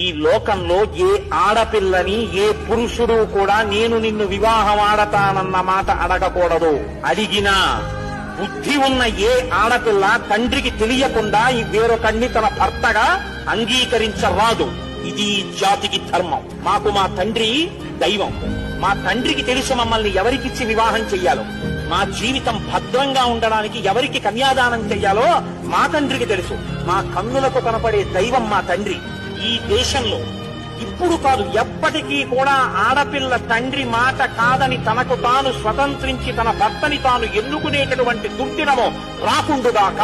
ఈ లోకంలో ఏ ఆడపిల్లని ఏ పురుషుడు కూడా నేను నిన్ను వివాహం ఆడతానన్న మాట అడగకూడదు. అడిగినా బుద్ధి ఉన్న ఏ ఆడపిల్ల తండ్రికి తెలియకుండా ఈ వేరొకడిని తన భర్తగా అంగీకరించరాదు. ఇది జాతికి ధర్మం. మాకు మా తండ్రి దైవం. మా తండ్రికి తెలుసు మమ్మల్ని ఎవరికిచ్చి వివాహం చెయ్యాలో, మా జీవితం భద్రంగా ఉండడానికి ఎవరికి కన్యాదానం చెయ్యాలో మా తండ్రికి తెలుసు. మా కన్నులకు కనపడే దైవం మా తండ్రి. ఈ దేశంలో ఇప్పుడు కాదు ఎప్పటికీ కూడా ఆడపిల్ల తండ్రి మాట కాదని తనకు తాను స్వతంత్రించి తన భర్తని తాను ఎన్నుకునేటటువంటి దుర్దినమో రాకుండుగాక.